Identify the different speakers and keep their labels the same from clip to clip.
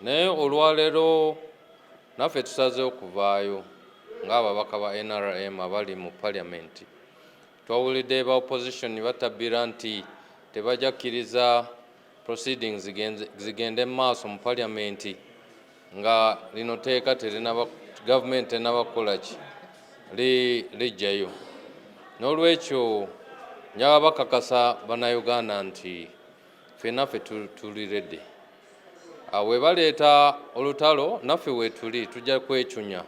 Speaker 1: naye olwaleero naffe tusazeewo okuvaayo ng'ababaka ba NRM abali mu paliamenti. Twawulidde ba opposition batabbira nti tebajja kkiriza proceedings zigende mu maaso mu paliamenti nga lino teeka gavumenti tenaba ki lijjayo. N'olwekyo njagala bakakasa bannayuganda nti ffenaffe tuli redde. We baleeta olutalo naffe weetuli tujja kwecunya.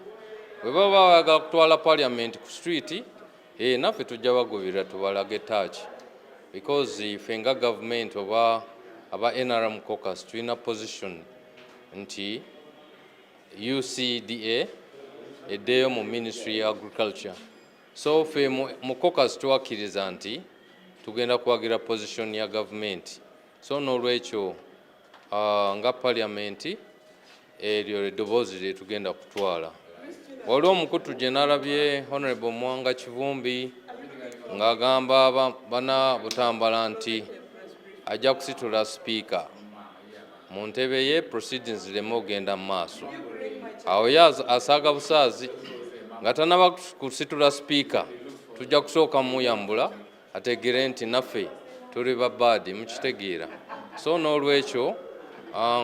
Speaker 1: We baba bayagala kutwala paliamenti ku street, naffe tujja bagobera tubalage taaki. Because ffe nga gavumenti oba aba NRM caucus tulina position nti UCDA eddeeyo mu Ministry ya Agriculture. So ffe mu caucus tuwakkiriza nti tugenda kuwagira position ya gavumenti. So n'olwekyo nga paliamenti eryo eddoboozi lye tugenda kutwala. Waliwo omukutu gye nalabye Honorable Mwanga Kivumbi ng'agamba bana Butambala nti ajja kusitula Sipiika mu ntebe ye proceedings zireme ogenda mu maaso. Awo ye asaaga busaazi nga tanaba kusitula Sipiika tujja kusooka muyambula ategere nti naffe tuli babaadi mukitegeera. So n'olwekyo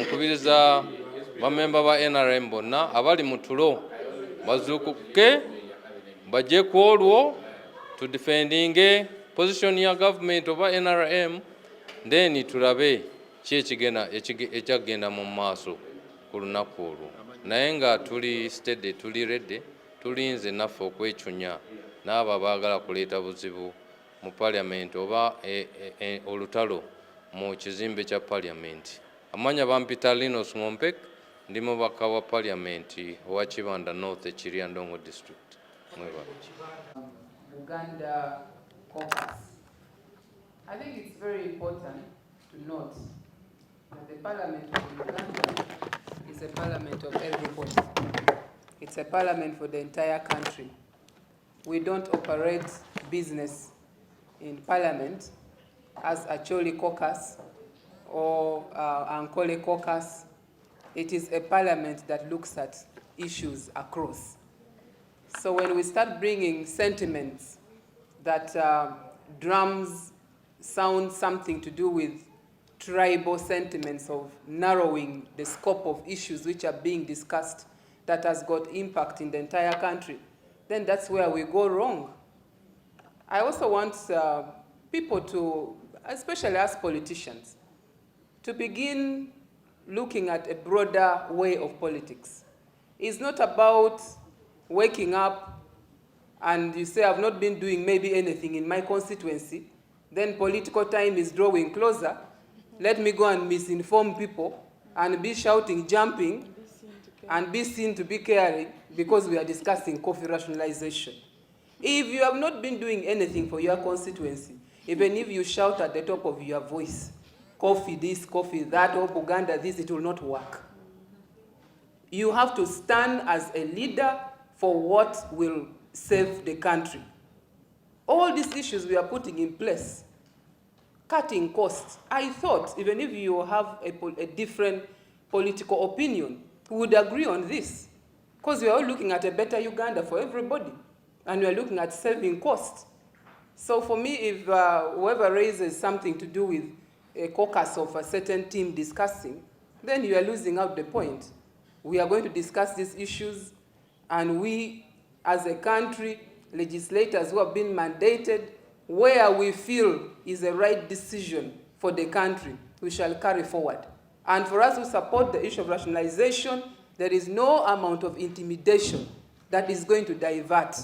Speaker 1: nkubiriza bamemba ba NRM bonna abali mu tulo bazuukuke bajje ku olwo to defending position ya government oba NRM, then tulabe ki ekyagenda mu maaso ku lunaku olwo. Naye nga tuli steady, tuli redde, tulinze naffe okwecunya n'abo abaagala kuleeta buzibu mu paliamenti oba olutalo mu kizimbe kya paliamenti. Amanya bampita Linus Ngompek, ndi mubaka wa paliamenti owa Kibanda North Kiryandongo District.
Speaker 2: Uganda caucus. I think it's very important to note that the parliament of Uganda is a parliament of everybody. It's a parliament for the entire country. We don't operate business in parliament as a Acholi caucus or Ankole caucus. It is a parliament that looks at issues across. So when we start bringing sentiments that drums sound something to do with tribal sentiments of narrowing the scope of issues which are being discussed that has got impact in the entire country, then that's where we go wrong. I also want people to, especially us politicians, to begin looking at a broader way of politics. It's not about waking up and you say, I've not been doing maybe anything in my constituency, then political time is drawing closer. Let me go and misinform people and be shouting, jumping, and be seen to be caring because we are discussing coffee rationalization. If you have not been doing anything for your constituency, even if you shout at the top of your voice, coffee this, coffee that, or Buganda this, it will not work. You have to stand as a leader for what will save the country. All these issues we are putting in place, cutting costs, I thought even if you have a different political opinion, we would agree on this. Because we are all looking at a better Uganda for everybody. And we are looking at saving costs. So for me, if whoever raises something to do with a caucus of a certain team discussing, then you are losing out the point. We are going to discuss these issues, and we, as a country, legislators who have been mandated, where we feel is the right decision for the country, we shall carry forward. And for us who support the issue of rationalization, there is no amount of intimidation that is going to divert.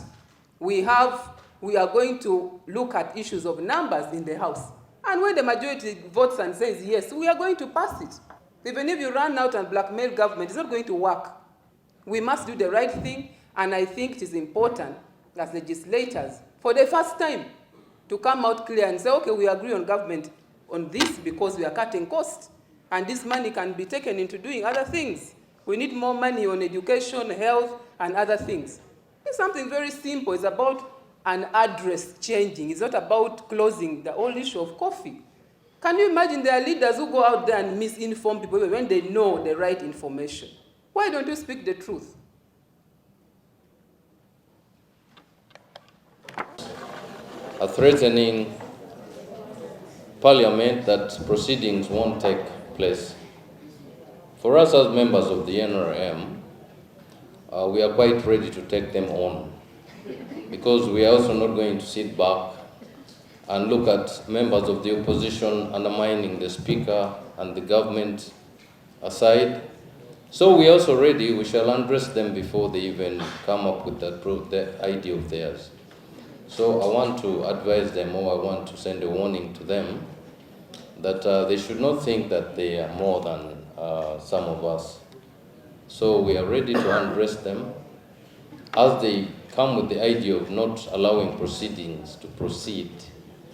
Speaker 2: We are going to look at issues of numbers in the House. And when the majority votes and says yes, we are going to pass it. Even if you run out and blackmail government, it's not going to work. We must do the right thing, and I think it is important as legislators, for the first time, to come out clear and say, okay, we agree on government on this because we are cutting costs, and this money can be taken into doing other things. We need more money on education, health, and other things. It's something very simple. It's about an address changing. It's not about closing the whole issue of coffee. Can you imagine there are leaders who go out there and misinform people when they know the right information? Why don't you speak the truth?
Speaker 1: Are threatening Parliament that proceedings won't take place. For us as members of the NRM, we are quite ready to take them on, because we are also not going to sit back and look at members of the opposition undermining the Speaker and the government aside. So we are also ready. We shall address them before they even come up with the idea of theirs. So I want to advise them, or I want to send a warning to them, that they should not think that they are more than some of us. So we are ready to address them as they come with the idea of not allowing proceedings to proceed